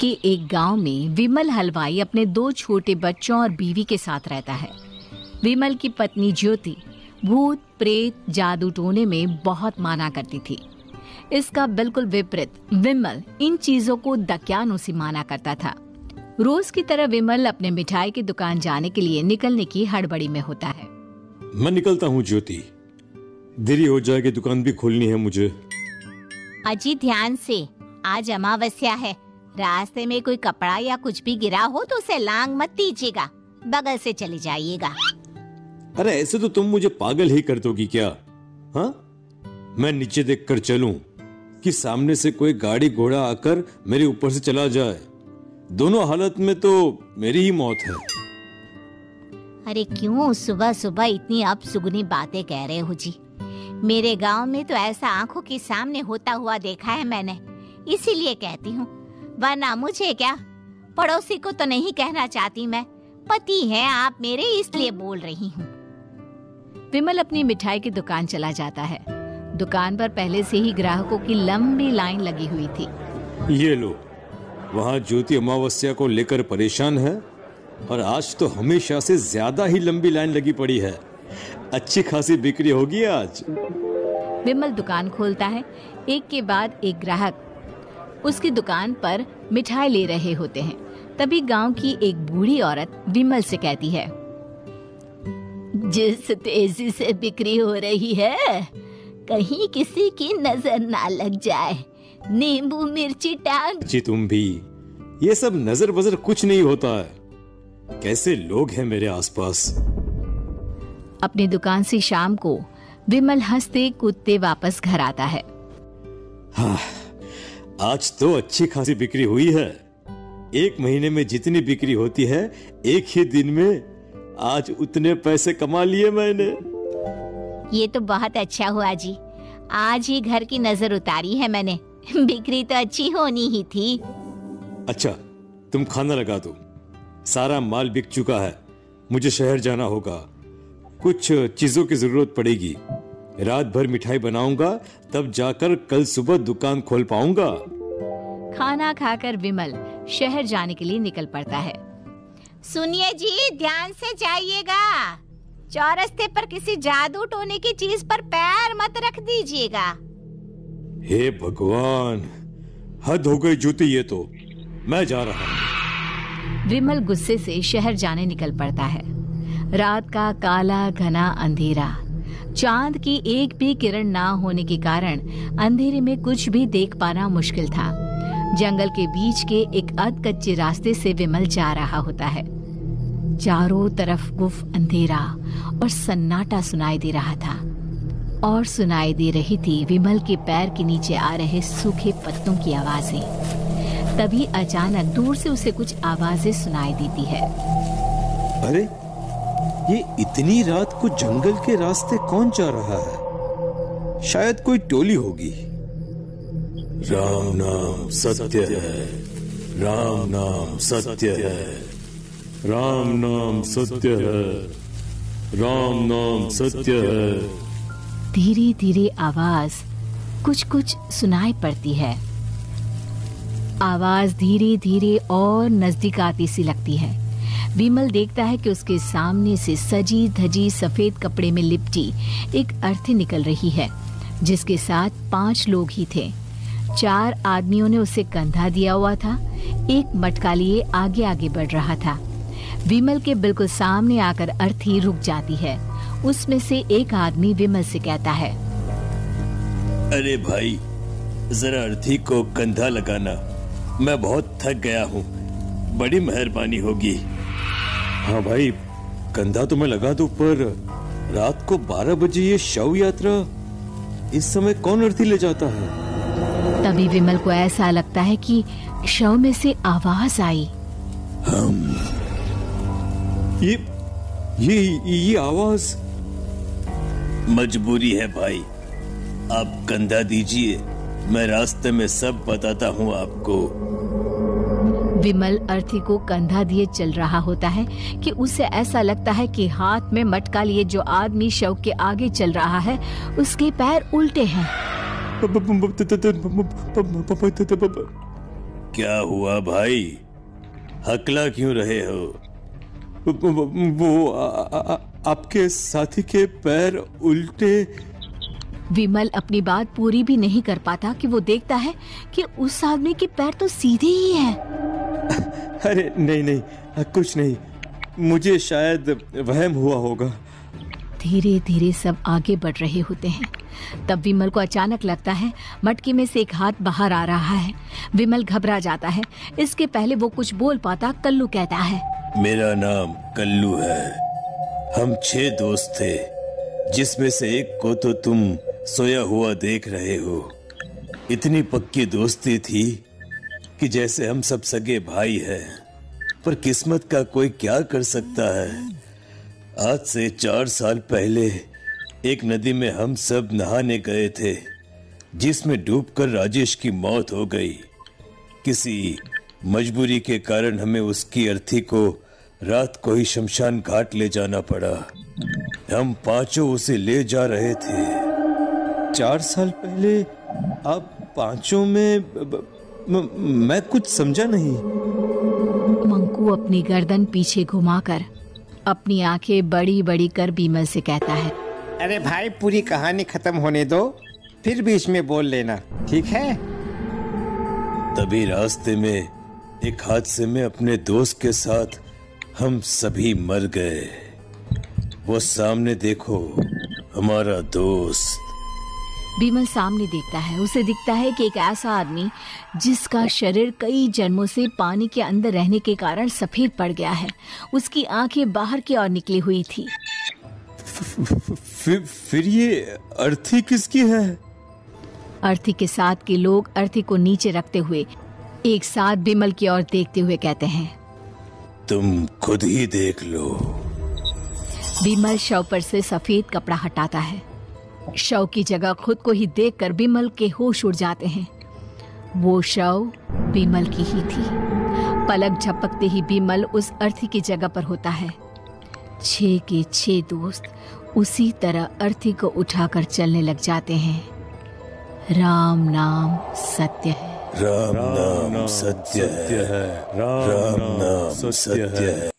के एक गांव में विमल हलवाई अपने 2 छोटे बच्चों और बीवी के साथ रहता है। विमल की पत्नी ज्योति भूत प्रेत जादू टोने में बहुत माना करती थी। इसका बिल्कुल विपरीत विमल इन चीजों को दक्यानुसी माना करता था। रोज की तरह विमल अपने मिठाई की दुकान जाने के लिए निकलने की हड़बड़ी में होता है। मैं निकलता हूँ ज्योति, देरी हो जाएगी, दुकान भी खोलनी है मुझे। अजी ध्यान से, आज अमावस्या है। रास्ते में कोई कपड़ा या कुछ भी गिरा हो तो उसे लांग मत दीजिएगा, बगल से चले जाइएगा। अरे ऐसे तो तुम मुझे पागल ही कर दोगी क्या? हाँ, मैं नीचे देखकर चलूं कि सामने से कोई गाड़ी घोड़ा आकर मेरे ऊपर से चला जाए? दोनों हालत में तो मेरी ही मौत है। अरे क्यों सुबह सुबह इतनी अपसुगनी बातें कह रहे हो जी? मेरे गांव में तो ऐसा आंखों के सामने होता हुआ देखा है मैंने, इसीलिए कहती हूँ, वरना मुझे क्या, पड़ोसी को तो नहीं कहना चाहती मैं। पति हैं आप मेरे, इसलिए बोल रही हूँ। विमल अपनी मिठाई की दुकान चला जाता है। दुकान पर पहले से ही ग्राहकों की लंबी लाइन लगी हुई थी। ये लो, वहाँ ज्योति अमावस्या को लेकर परेशान है और आज तो हमेशा से ज्यादा ही लंबी लाइन लगी पड़ी है। अच्छी खासी बिक्री होगी आज। विमल दुकान खोलता है। एक के बाद एक ग्राहक उसकी दुकान पर मिठाई ले रहे होते हैं। तभी गांव की एक बूढ़ी औरत विमल से कहती है, जिस तेजी से बिक्री हो रही है, कहीं किसी की नजर ना लग जाए। नींबू मिर्ची टांग जी, तुम भी ये सब नजर बजर कुछ नहीं होता है। कैसे लोग हैं मेरे आसपास। अपनी दुकान से शाम को विमल हंसते कूदते वापस घर आता है। हाँ, आज तो अच्छी खासी बिक्री हुई है। 1 महीने में जितनी बिक्री होती है, एक ही दिन में आज उतने पैसे कमा लिए मैंने। ये तो बहुत अच्छा हुआ जी, आज ही घर की नजर उतारी है मैंने। बिक्री तो अच्छी होनी ही थी। अच्छा, तुम खाना लगा दो, सारा माल बिक चुका है। मुझे शहर जाना होगा, कुछ चीजों की जरूरत पड़ेगी। रात भर मिठाई बनाऊंगा, तब जाकर कल सुबह दुकान खोल पाऊंगा। खाना खाकर विमल शहर जाने के लिए निकल पड़ता है। सुनिए जी, ध्यान से जाइएगा। चौरस्ते पर किसी जादू टोने की चीज पर पैर मत रख दीजिएगा। हे भगवान, हद हो गई ज्योति, ये तो मैं जा रहा हूँ। विमल गुस्से से शहर जाने निकल पड़ता है। रात का काला घना अंधेरा, चांद की एक भी किरण ना होने के कारण अंधेरे में कुछ भी देख पाना मुश्किल था। जंगल के बीच के एक अध कच्चे रास्ते से विमल जा रहा होता है। चारों तरफ गुफ अंधेरा और सन्नाटा सुनाई दे रहा था, और सुनाई दे रही थी विमल के पैर के नीचे आ रहे सूखे पत्तों की आवाजें। तभी अचानक दूर से उसे कुछ आवाजें सुनाई देती है। अरे, ये इतनी रात को जंगल के रास्ते कौन जा रहा है? शायद कोई टोली होगी। राम नाम सत्य है, राम नाम सत्य है, राम नाम सत्य है, राम नाम सत्य है। धीरे धीरे आवाज कुछ कुछ सुनाई पड़ती है। आवाज धीरे धीरे और नजदीक आती सी लगती है। विमल देखता है कि उसके सामने से सजी धजी सफेद कपड़े में लिपटी एक अर्थी निकल रही है, जिसके साथ 5 लोग ही थे। 4 आदमियों ने उसे कंधा दिया हुआ था। एक मटका लिए आगे आगे बढ़ रहा था। विमल के बिल्कुल सामने आकर अर्थी रुक जाती है। उसमें से एक आदमी विमल से कहता है, अरे भाई, जरा अर्थी को कंधा लगाना, मैं बहुत थक गया हूँ, बड़ी मेहरबानी होगी। हाँ भाई, कंधा तो मैं लगा दूं, पर रात को 12 बजे ये शव यात्रा, इस समय कौन अर्थी ले जाता है? तभी विमल को ऐसा लगता है कि शव में से आवाज आई। ये आवाज। मजबूरी है भाई, आप कंधा दीजिए, मैं रास्ते में सब बताता हूँ आपको। विमल अर्थी को कंधा दिए चल रहा होता है कि उसे ऐसा लगता है कि हाथ में मटका लिए जो आदमी शव के आगे चल रहा है, उसके पैर उल्टे हैं। क्या हुआ भाई, हकला क्यों रहे हो? वो आपके साथी के पैर उल्टे। विमल अपनी बात पूरी भी नहीं कर पाता कि वो देखता है कि उस आदमी के पैर तो सीधे ही हैं। अरे नहीं, कुछ नहीं, मुझे शायद वहम हुआ होगा। धीरे धीरे सब आगे बढ़ रहे होते हैं। तब विमल को अचानक लगता है मटकी में से एक हाथ बाहर आ रहा है। विमल घबरा जाता है। इसके पहले वो कुछ बोल पाता, कल्लू कहता है, मेरा नाम कल्लू है। हम 6 दोस्त थे, जिसमें से एक को तो तुम सोया हुआ देख रहे हो। इतनी पक्की दोस्ती थी कि जैसे हम सब सगे भाई हैं। पर किस्मत का कोई क्या कर सकता है। आज से 4 साल पहले एक नदी में हम सब नहाने गए थे, जिसमें डूबकर राजेश की मौत हो गई। किसी मजबूरी के कारण हमें उसकी अर्थी को रात को ही शमशान घाट ले जाना पड़ा। हम 5 उसे ले जा रहे थे। 4 साल पहले आप 5 में मैं कुछ समझा नहीं। मंकू अपनी गर्दन पीछे घुमाकर अपनी आंखें बड़ी बड़ी कर विमल से कहता है, अरे भाई, पूरी कहानी खत्म होने दो, फिर बीच में बोल लेना, ठीक है? तभी रास्ते में एक हादसे में अपने दोस्त के साथ हम सभी मर गए। वो सामने देखो, हमारा दोस्त। विमल सामने देखता है। उसे दिखता है कि एक ऐसा आदमी जिसका शरीर कई जन्मों से पानी के अंदर रहने के कारण सफेद पड़ गया है। उसकी आंखें बाहर की ओर निकली हुई थी। फिर ये अर्थी किसकी है? अर्थी के साथ के लोग अर्थी को नीचे रखते हुए एक साथ विमल की ओर देखते हुए कहते हैं, तुम खुद ही देख लो। विमल शव पर से सफेद कपड़ा हटाता है। शव की जगह खुद को ही देखकर विमल के होश उड़ जाते हैं। वो शव विमल की ही थी। पलक झपकते ही विमल उस अर्थी की जगह पर होता है। 6 के 6 दोस्त उसी तरह अर्थी को उठाकर चलने लग जाते हैं। राम नाम सत्य है। राम नाम सत्य है। राम नाम सत्य है।